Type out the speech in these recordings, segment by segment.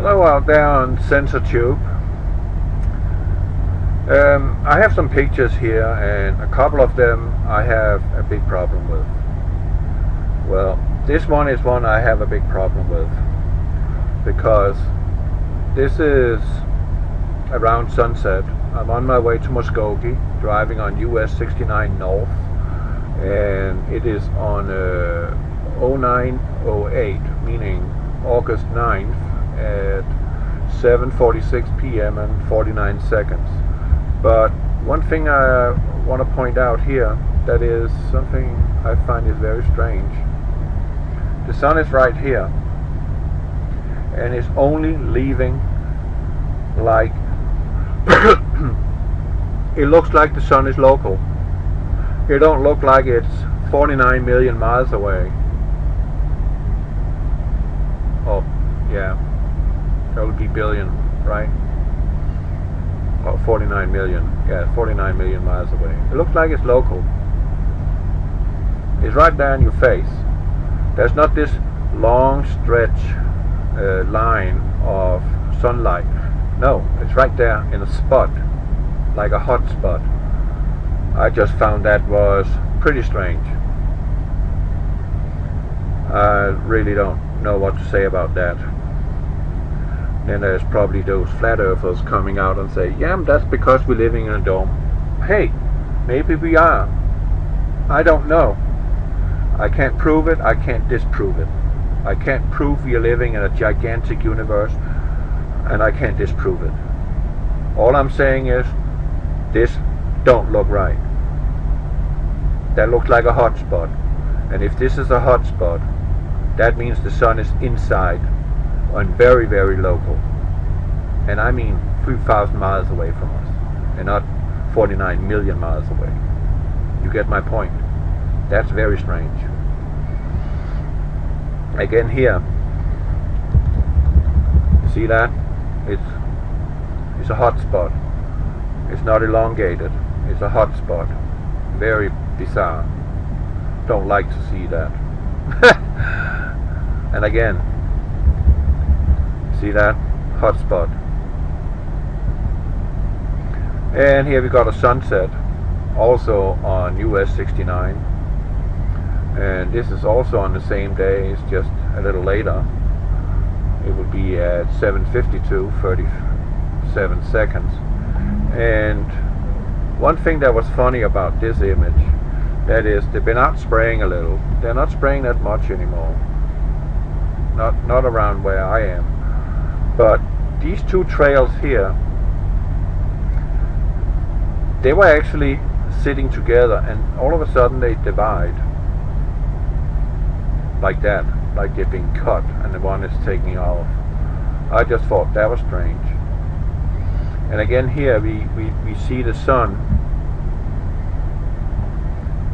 Hello out there on Sensor Tube. I have some pictures here, and a couple of them I have a big problem with. Well, this one is one I have a big problem with, because this is around sunset. I'm on my way to Muskogee, driving on US 69 North, and it is on 0908, meaning August 9th at 7:46 p.m. and 49 seconds. But one thing I want to point out here, that is something I find is very strange. The sun is right here, and it's only leaving like it looks like the sun is local. It don't look like it's 49 million miles away. Oh, yeah, that would be billion, right? Oh, 49 million. Yeah, 49 million miles away. It looks like it's local. It's right there in your face. There's not this long stretch line of sunlight. No, it's right there in a spot, like a hot spot. I just found that was pretty strange. I really don't know what to say about that. Then there's probably those flat earthers coming out and say, yeah, that's because we're living in a dome. Hey, maybe we are. I don't know. I can't prove it, I can't disprove it. I can't prove we are living in a gigantic universe, and I can't disprove it. All I'm saying is, this don't look right. That looks like a hot spot. And if this is a hot spot, that means the sun is inside and very, very local. And I mean 3,000 miles away from us, and not 49 million miles away. You get my point? That's very strange. Again here, see that? It's a hot spot. It's not elongated. It's a hot spot. Very bizarre. Don't like to see that. And again, see that? Hot spot. And here we got a sunset, also on US 69. And this is also on the same day, it's just a little later. It would be at 7:52, 37 seconds. And one thing that was funny about this image, that is, they've been out spraying a little. They're not spraying that much anymore. Not around where I am. But these two trails here, they were actually sitting together, and all of a sudden they divide. Like that, like they're being cut and the one is taking off. I just thought that was strange. And again here we see the sun.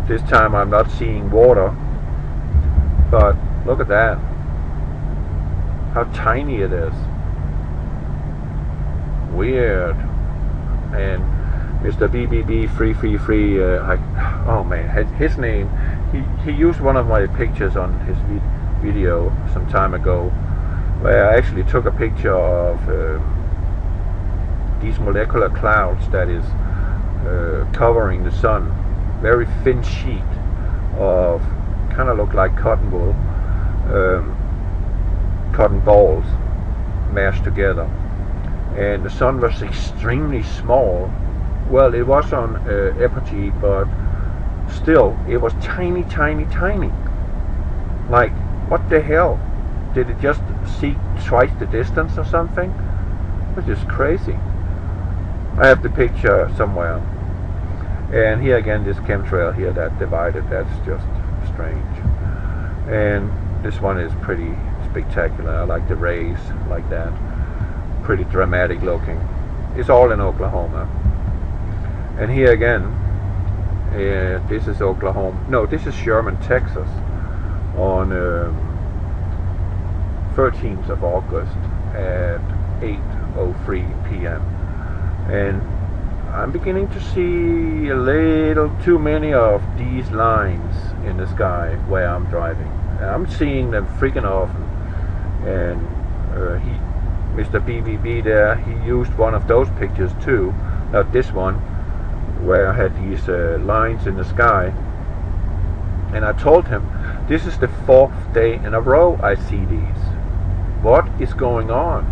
This time I'm not seeing water, but look at that, how tiny it is. Weird. And Mr. BBB 333, oh man, his name, he used one of my pictures on his video some time ago, where I actually took a picture of these molecular clouds that is covering the sun. Very thin sheet of, kind of look like cotton wool, cotton balls mashed together. And the sun was extremely small. Well, it was on apogee, but still, it was tiny, tiny, tiny. Like, what the hell? Did it just see twice the distance or something? Which is crazy. I have the picture somewhere. And here again, this chemtrail here that divided, that's just strange. And this one is pretty spectacular. I like the rays like that. Pretty dramatic looking. It's all in Oklahoma. And here again, this is Oklahoma. No, this is Sherman, Texas, on 13th of August at 8:03 p.m. And I'm beginning to see a little too many of these lines in the sky where I'm driving. I'm seeing them freaking often, and Mr. BBB there, he used one of those pictures too, not this one, where I had these lines in the sky. And I told him, this is the 4th day in a row I see these. What is going on?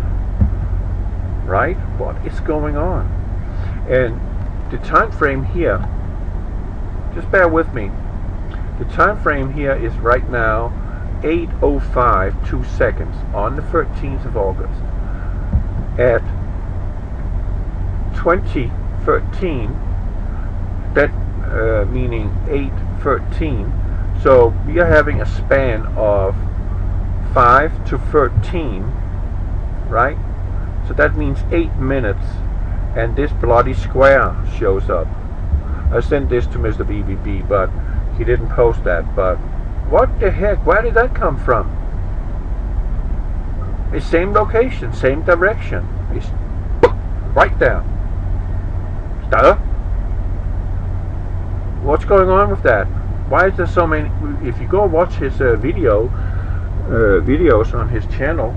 Right? What is going on? And the time frame here, just bear with me. The time frame here is right now 8:05 2 seconds on the 13th of August. At 2013, that meaning 8:13. So we are having a span of 5 to 13, right? So that means 8 minutes, and this bloody square shows up. I sent this to Mr. BBB, but he didn't post that. But what the heck? Where did that come from? It's same location, same direction. It's right there. Duh. What's going on with that? Why is there so many? If you go watch his videos on his channel,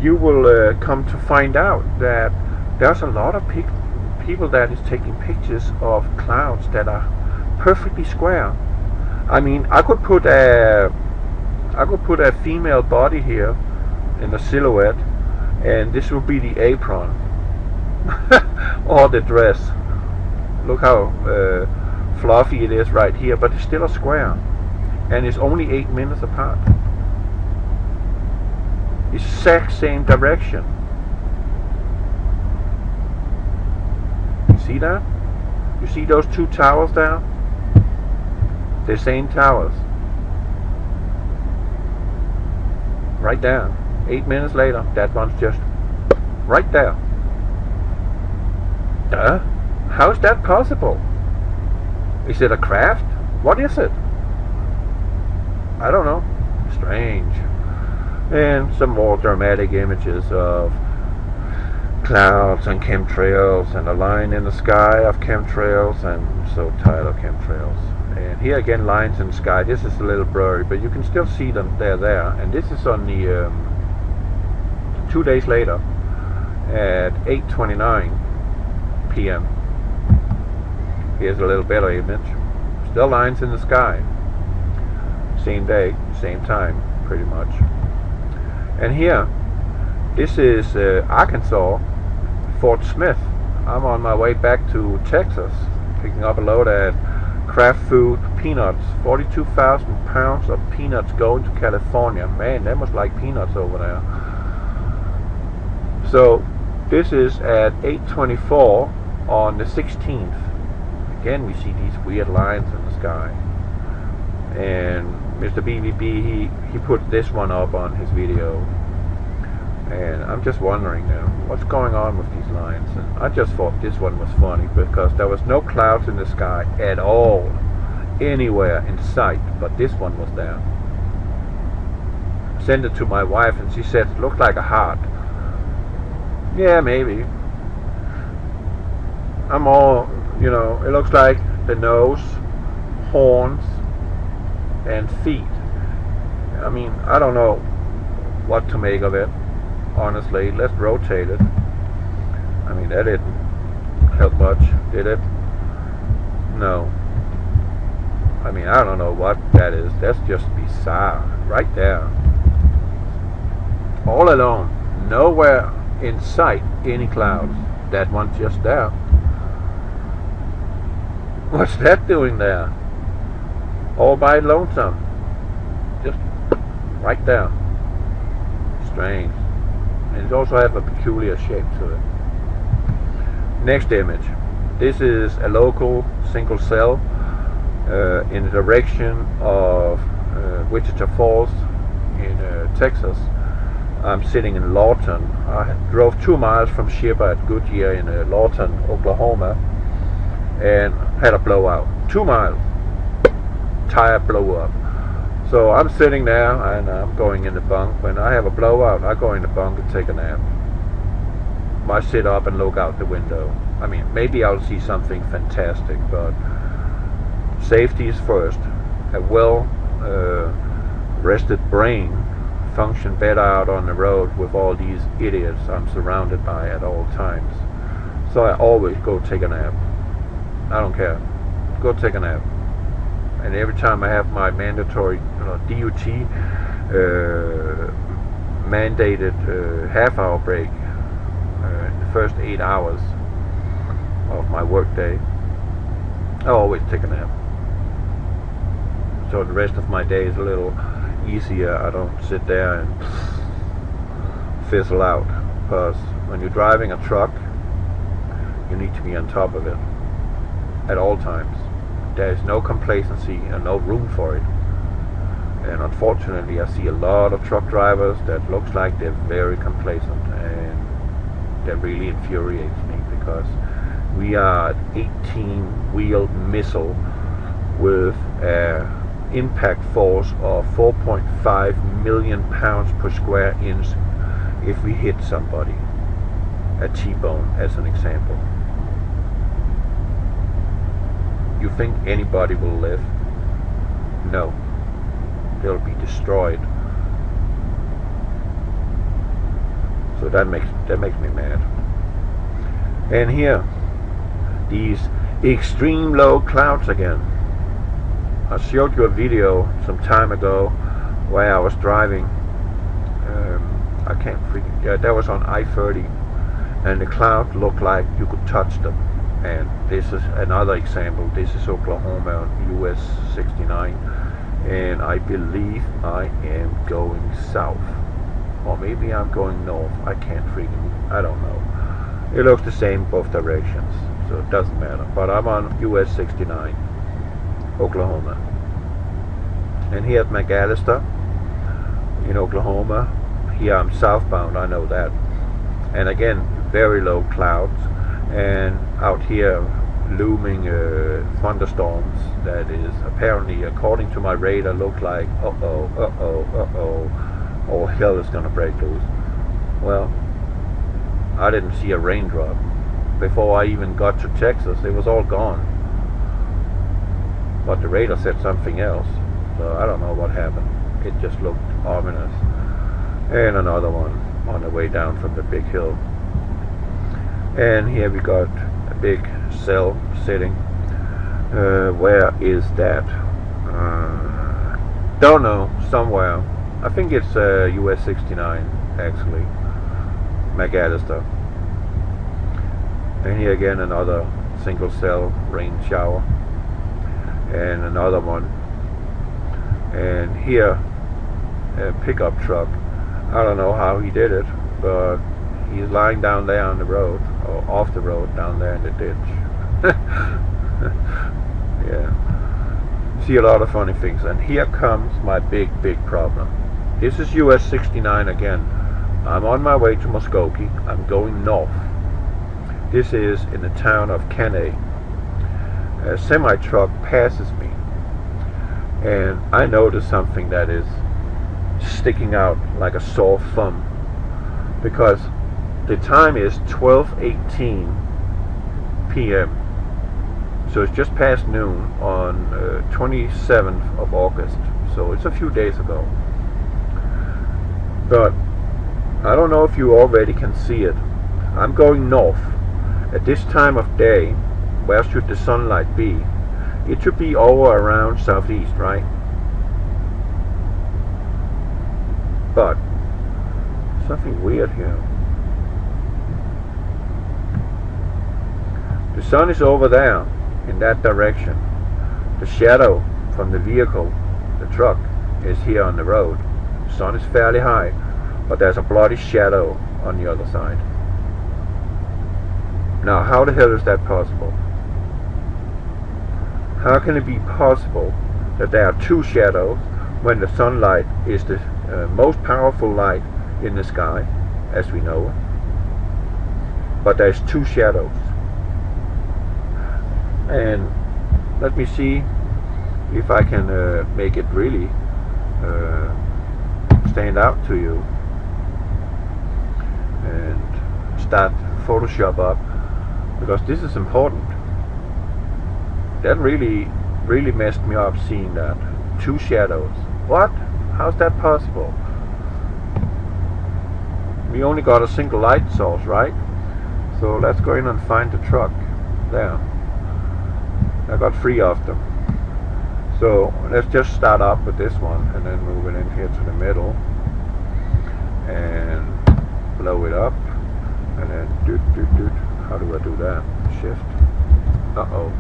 you will come to find out that there's a lot of people that is taking pictures of clouds that are perfectly square. I mean, I could put a female body here in the silhouette, and this will be the apron or the dress. Look how fluffy it is right here, but it's still a square, and it's only 8 minutes apart. Exact same direction. You see that? You see those two towers there? They're same towers. Right there. 8 minutes later, that one's just right there. Duh. How is that possible? Is it a craft? What is it? I don't know. Strange. And some more dramatic images of clouds and chemtrails, and a line in the sky of chemtrails. I'm so tired of chemtrails. And here again, lines in the sky. This is a little blurry, but you can still see them. They're there. And this is on the 2 days later at 8:29 p.m. Here's a little better image. Still lines in the sky. Same day, same time, pretty much. And here, this is Arkansas, Fort Smith. I'm on my way back to Texas, picking up a load at Kraft Food peanuts. 42,000 pounds of peanuts going to California. Man, they must like peanuts over there. So, this is at 8:24 on the 16th. Again, we see these weird lines in the sky. And Mr. BBB, he put this one up on his video. And I'm just wondering now, what's going on with these lines? And I just thought this one was funny because there was no clouds in the sky at all, anywhere in sight, but this one was there. I sent it to my wife and she said it looked like a heart. Yeah, maybe. I'm all, you know, it looks like the nose, horns, and feet. I mean, I don't know what to make of it, honestly. Let's rotate it. I mean, that didn't help much, did it? No. I mean, I don't know what that is. That's just bizarre. Right there. All alone. Nowhere in sight any clouds. That one's just there. What's that doing there? All by lonesome. Just right there. Strange. And it also has a peculiar shape to it. Next image. This is a local single cell in the direction of Wichita Falls in Texas. I'm sitting in Lawton. I drove 2 miles from Shipper at Goodyear in Lawton, Oklahoma, and had a blowout. 2 miles. Tire blow up. So I'm sitting there and I'm going in the bunk. When I have a blowout, I go in the bunk and take a nap. I sit up and look out the window. I mean, maybe I'll see something fantastic, but safety is first. A well rested brain function better out on the road with all these idiots I'm surrounded by at all times. So I always go take a nap. I don't care. Go take a nap. And every time I have my mandatory DUT mandated half-hour break in the first 8 hours of my workday, I always take a nap. So the rest of my day is a little easier. I don't sit there and fizzle out, because when you're driving a truck, you need to be on top of it at all times. There is no complacency and no room for it. And unfortunately, I see a lot of truck drivers that looks like they're very complacent, and that really infuriates me, because we are an 18-wheeled missile with an impact force of 4.5 million pounds per square inch if we hit somebody. A T-bone as an example. You think anybody will live? No. They'll be destroyed. So that makes me mad. And here, these extreme low clouds again. I showed you a video some time ago where I was driving. I can't freaking. Yeah, that was on I-30, and the cloud looked like you could touch them. And this is another example. This is Oklahoma, US 69, and I believe I am going south, or maybe I'm going north. I don't know. It looks the same both directions, so it doesn't matter. But I'm on US 69, Oklahoma, and here at McAllister in Oklahoma. Here I'm southbound, I know that. And again, very low clouds, and out here looming thunderstorms that is apparently, according to my radar, look like all hell is gonna break loose. Well, I didn't see a raindrop. Before I even got to Texas, it was all gone. But the radar said something else, so I don't know what happened. It just looked ominous. And another one on the way down from the big hill. And here we got a big cell sitting. Where is that? Don't know. Somewhere. I think it's US 69 actually. McAllister. And here again another single cell rain shower. And another one. And here a pickup truck. I don't know how he did it, but he's lying down there on the road, or off the road down there in the ditch. Yeah. See a lot of funny things. And here comes my big problem. This is US 69 again. I'm on my way to Muskogee. I'm going north. This is in the town of Kenay. A semi-truck passes me, and I notice something that is sticking out like a sore thumb, because the time is 12:18 p.m. so it's just past noon on 27th of August, so it's a few days ago. But I don't know if you already can see it. I'm going north. At this time of day, where should the sunlight be? It should be over around southeast, right? But something weird here. The sun is over there in that direction. The shadow from the vehicle, the truck, is here on the road. The sun is fairly high, but there's a bloody shadow on the other side. Now, how the hell is that possible? How can it be possible that there are two shadows when the sunlight is the most powerful light in the sky, as we know it, but there's two shadows? And let me see if I can make it really stand out to you, and start Photoshop up, because this is important. That really messed me up, seeing that two shadows. What? How's that possible? we only got a single light source, right? So let's go in and find the truck. There. I got 3 of them. So let's just start up with this one and then move it in here to the middle and blow it up and then doot. How do I do that? Shift. Uh-oh.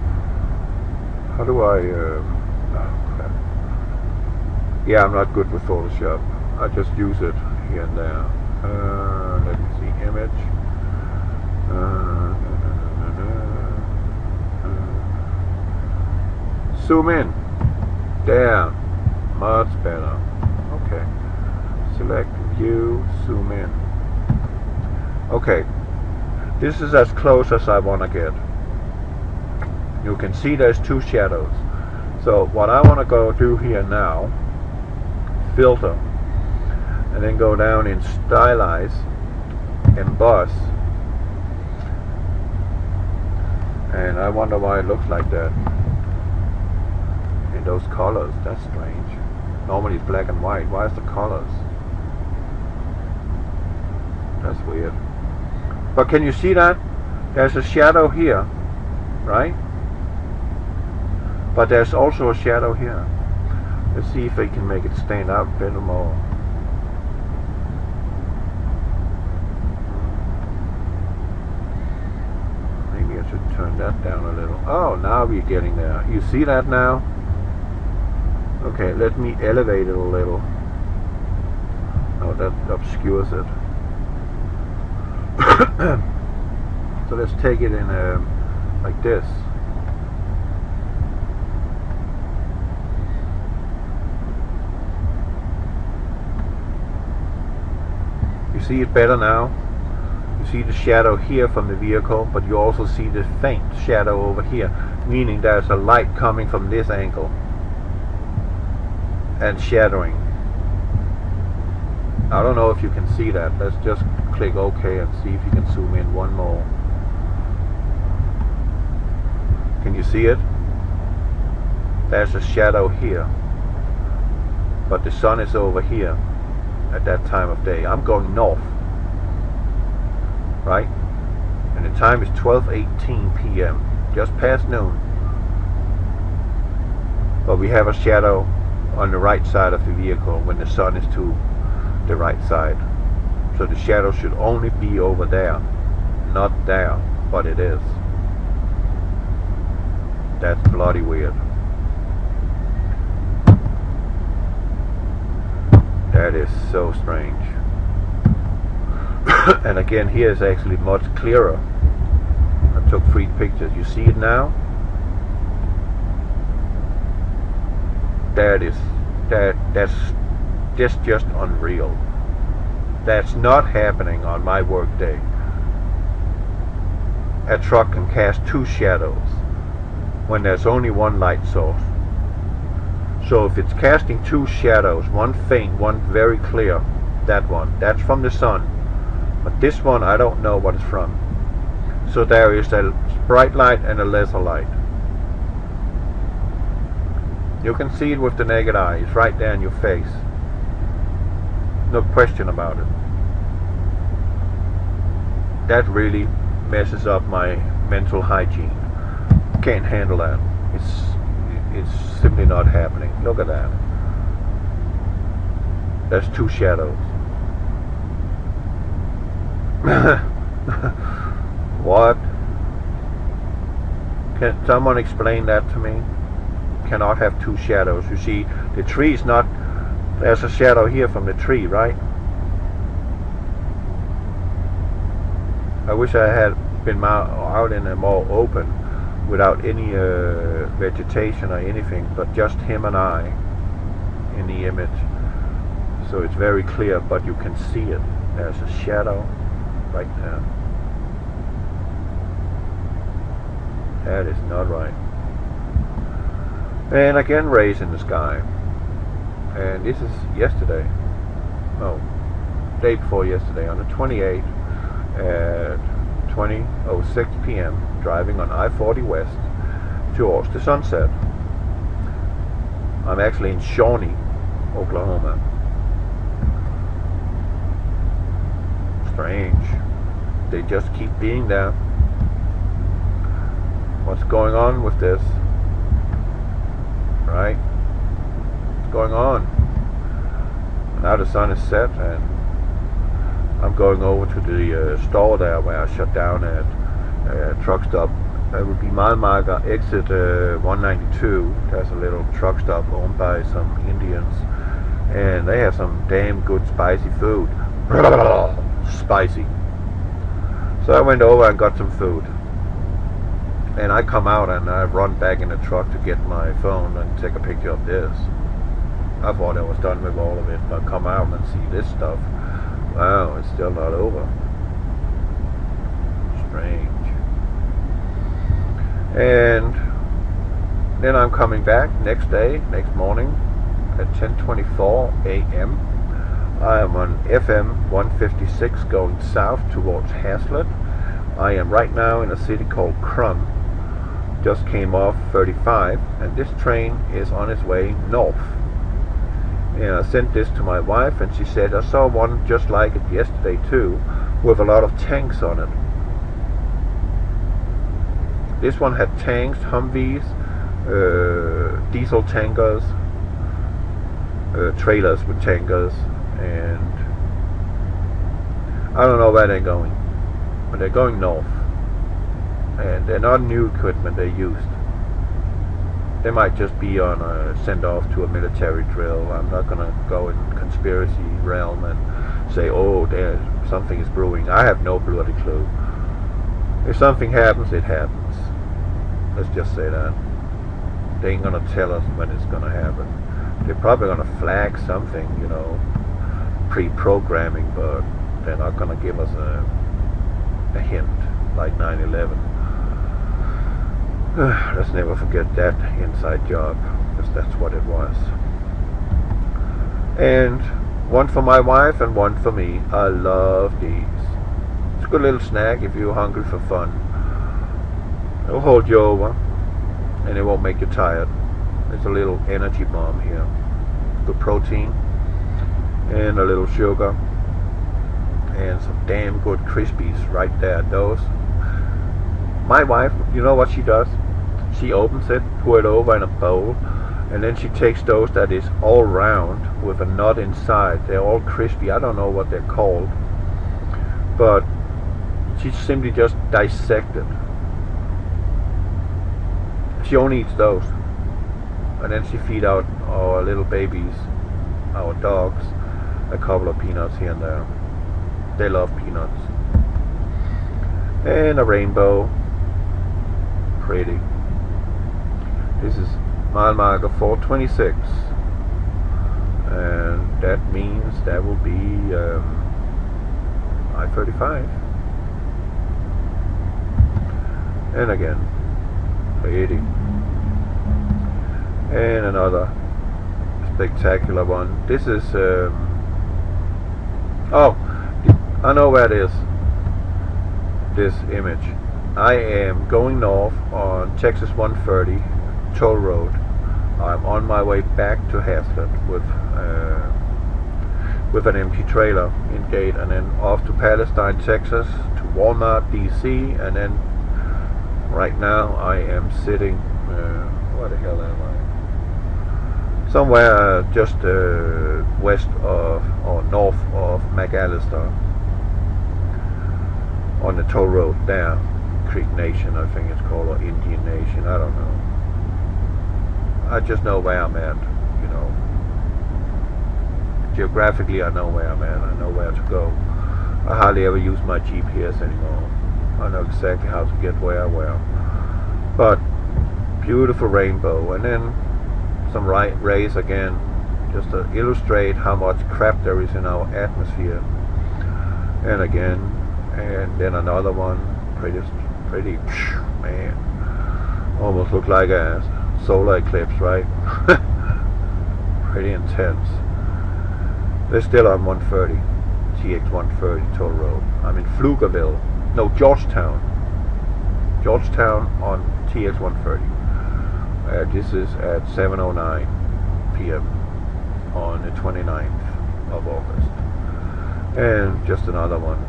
How do I oh crap. Yeah, I'm not good with Photoshop. I just use it here and there. Let me see, image. Zoom in. There. Much better. Okay. Select view, zoom in. Okay. This is as close as I want to get. You can see there's 2 shadows. So what I want to go do here now, filter, and then go down in stylize, emboss, and I wonder why it looks like that in those colors. That's strange. Normally it's black and white. Why is the colors? That's weird. But can you see that? There's a shadow here, right? But there's also a shadow here. Let's see if I can make it stand out a bit more. Maybe I should turn that down a little. Oh, now we're getting there. You see that now? Okay, let me elevate it a little. Oh, that obscures it. So let's take it in like this. You see it better now? You see the shadow here from the vehicle, but you also see the faint shadow over here, meaning there's a light coming from this angle and shadowing. I don't know if you can see that. Let's just click OK and see if you can zoom in one more. Can you see it? There's a shadow here, but the sun is over here at that time of day. I'm going north, right? And the time is 12:18 p.m. just past noon. But we have a shadow on the right side of the vehicle when the sun is to the right side. So the shadow should only be over there, not there, but it is. That's bloody weird. That is so strange. And again, here is actually much clearer. I took 3 pictures. You see it now? That's just unreal. That's not happening on my work day. A truck can cast 2 shadows when there's only 1 light source. So if it's casting 2 shadows, one faint, one very clear, that's from the sun. But this one, I don't know what it's from. So there is a bright light and a lesser light. You can see it with the naked eye. It's right there in your face. No question about it. That really messes up my mental hygiene. Can't handle that. It's simply not happening. Look at that. That's 2 shadows. What? Can someone explain that to me? Cannot have 2 shadows. You see, the tree is not. There's a shadow here from the tree, right? I wish I had been out in a more open, without any vegetation or anything, but just him and I in the image. So it's very clear, but you can see it. There's a shadow right there. That is not right. And again, rays in the sky. And this is yesterday. No, day before yesterday, on the 28th at 20:06 p.m. driving on I-40 West towards the sunset. I'm actually in Shawnee, Oklahoma. Strange. They just keep being there. What's going on with this? Right? What's going on? Now the sun is set, and I'm going over to the store there where I shut down at truck stop. That would be Malmarker exit 192. There's a little truck stop owned by some Indians, and they have some damn good spicy food. Spicy. So I went over and got some food, and I come out and I run back in the truck to get my phone and take a picture of this. I thought I was done with all of it, but come out and see this stuff. Wow, it's still not over. Strange. And then I'm coming back next morning at 10:24 a.m. I am on FM 156 going south towards Hazlet. I am right now in a city called Crum. Just came off 35, and this train is on its way north. And I sent this to my wife, and she said, I saw one just like it yesterday too, with a lot of tanks on it. This one had tanks, Humvees, diesel tankers, trailers with tankers, and I don't know where they're going, but they're going north, and they're not new equipment, they're used. They might just be on a send off to a military drill. I'm not going to go in conspiracy realm and say, oh, there's something is brewing. I have no bloody clue. If something happens, it happens. Let's just say that. They ain't going to tell us when it's going to happen. They're probably going to flag something, you know, pre-programming, but they're not going to give us a hint like 9/11. Let's never forget that inside job, because that's what it was. And one for my wife and one for me. I love these. It's a good little snack if you're hungry for fun. It'll hold you over, and it won't make you tired. It's a little energy bomb here. Good protein, and a little sugar, and some damn good Crispies right there. Those. My wife, you know what she does? She opens it, pour it over in a bowl, and then she takes those that is all round with a nut inside. They're all crispy. I don't know what they're called, but she simply just dissects it. She only eats those, and then she feeds out our little babies, our dogs, a couple of peanuts here and there. They love peanuts. And a rainbow. Pretty. This is mile marker 426, and that means that will be I-35. And again, pretty. And another spectacular one. This is oh, I know where it is. This image. I am going north on Texas 130 toll road. I'm on my way back to Hazlet with an empty trailer in gate, and then off to Palestine, Texas, to Walmart, DC, and then right now I am sitting where the hell am I? Somewhere just west of or north of McAllister on the toll road there. Creek Nation, I think it's called, or Indian Nation, I don't know. I just know where I'm at, you know. Geographically, I know where I'm at. I know where to go. I hardly ever use my GPS anymore. I know exactly how to get where. But beautiful rainbow, and then some rays again, just to illustrate how much crap there is in our atmosphere. And again, and then another one, pretty, man, almost look like a solar eclipse, right? Pretty intense. They're still on 130, TX 130 toll road. I'm in Pflugerville, no, Georgetown on TX 130. This is at 7:09 p.m. on the 29th of August. And just another one.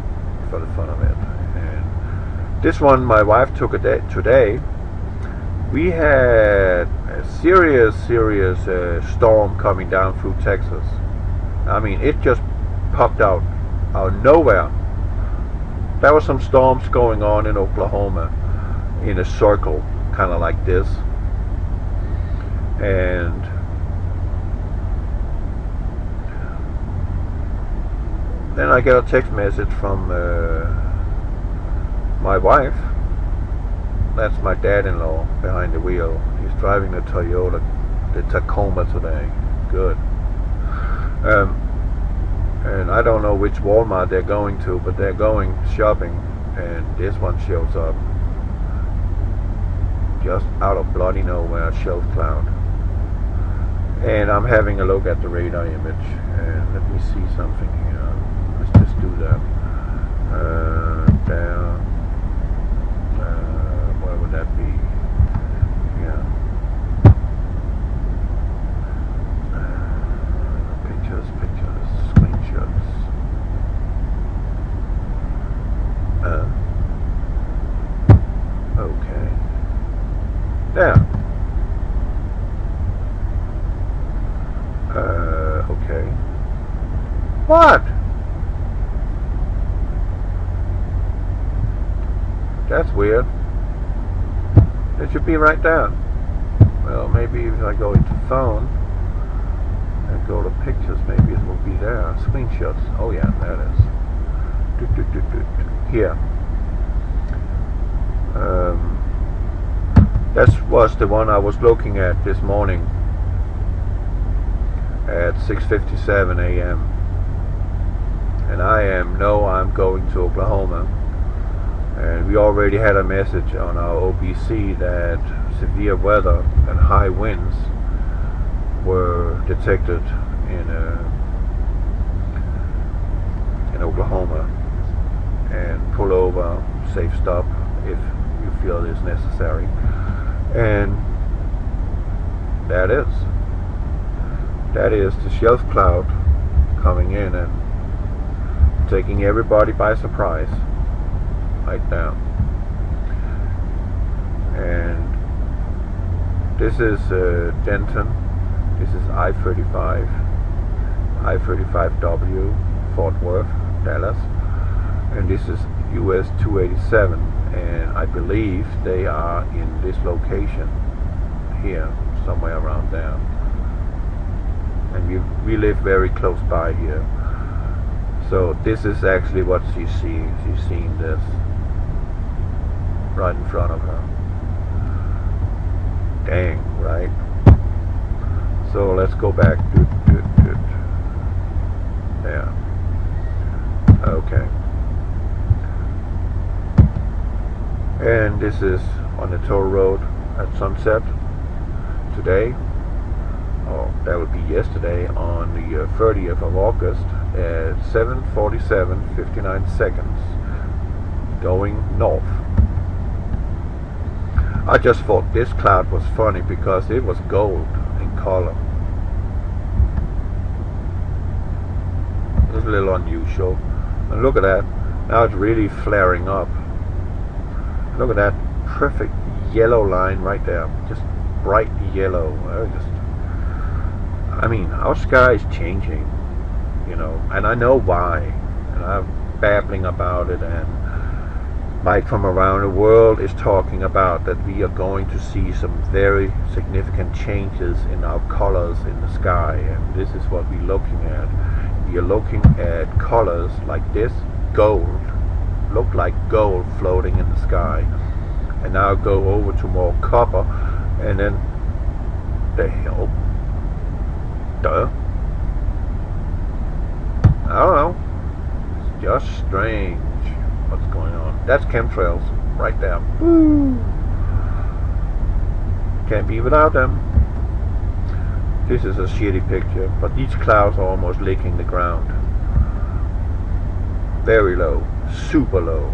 for the fun of it. And this one my wife took today. We had a serious storm coming down through Texas. I mean, it just popped out of nowhere. There were some storms going on in Oklahoma in a circle, kind of like this. And then I get a text message from my wife. That's my dad-in-law behind the wheel. He's driving the Toyota, the Tacoma today. Good. And I don't know which Walmart they're going to, but they're going shopping, and this one shows up just out of bloody nowhere, a shelf cloud. And I'm having a look at the radar image, and let me see something here. Let's just do that. There. Where would that be? Yeah. Pictures, screenshots. Okay. There. Okay. What? That's weird. It should be right there. Well, maybe if I go into phone and go to pictures, maybe it will be there. Screenshots. Oh yeah, that is. Here. That was the one I was looking at this morning at 6:57 a.m. and I'm going to Oklahoma, and we already had a message on our OBC that severe weather and high winds were detected in Oklahoma, and pull over, safe stop if you feel it is necessary. And that is the shelf cloud coming in and taking everybody by surprise right now. And this is Denton, this is I-35, I-35W, Fort Worth, Dallas, and this is US 287, and I believe they are in this location here, somewhere around there. And we live very close by here. So this is actually what she's seeing. She's seeing this right in front of her. Dang, right? So let's go back. There. Okay. And this is on the toll road at sunset today. Oh, that would be yesterday on the 30th of August at 7:47:59 seconds, going north. I just thought this cloud was funny because it was gold in color. It was a little unusual. And look at that. Now it's really flaring up. Look at that perfect yellow line right there. Just bright yellow. I mean, our sky is changing, you know, and I know why. And I'm babbling about it, and Mike from around the world is talking about that we are going to see some very significant changes in our colors in the sky, and this is what we're looking at. We are looking at colors like this, gold, look like gold floating in the sky, and now go over to more copper, and then the hell, duh, I don't know, it's just strange what's going on. That's chemtrails right there. Woo. Can't be without them. This is a shitty picture, but these clouds are almost licking the ground. Very low, super low.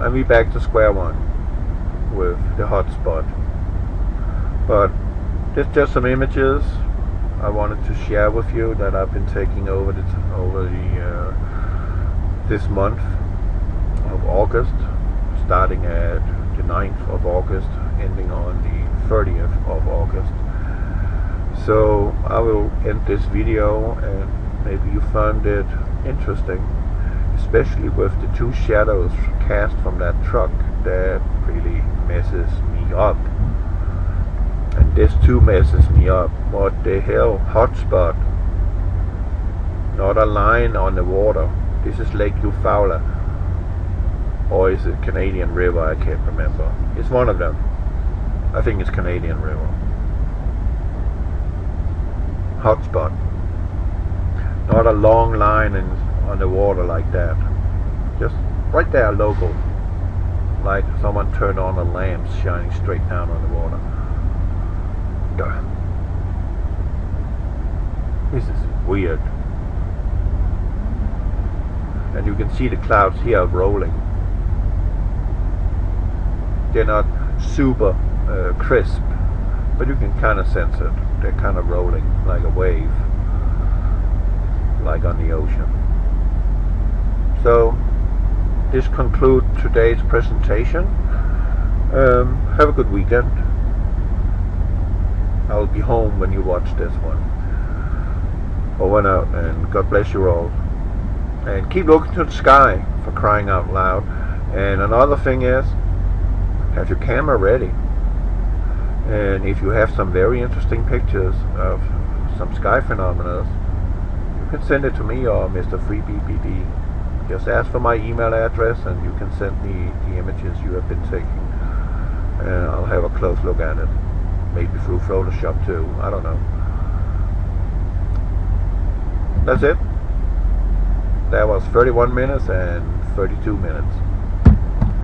And we back to square one with the hot spot. But there's just some images I wanted to share with you that I've been taking over the this month of August, starting at the 9th of August, ending on the 30th of August. So I will end this video, and maybe you found it interesting, especially with the two shadows cast from that truck. That really messes me up. And this too messes me up. What the hell? Hotspot. Not a line on the water. This is Lake Eufaula. Or is it Canadian River? I can't remember. It's one of them. I think it's Canadian River. Hotspot. Not a long line on the water like that. Just right there, local. Like someone turned on a lamp shining straight down on the water. Duh. This is weird. And you can see the clouds here rolling. They're not super crisp, but you can kind of sense it. They're kind of rolling like a wave, like on the ocean. So this concludes today's presentation. Have a good weekend. I'll be home when you watch this one. Over and out, and God bless you all. And keep looking to the sky, for crying out loud. And another thing is, have your camera ready. And if you have some very interesting pictures of some sky phenomena, you can send it to me or Mr. FreeBBD. Just ask for my email address and you can send me the images you have been taking. And I'll have a close look at it. Maybe through Photoshop too. I don't know. That's it. That was 31 minutes and 32 minutes.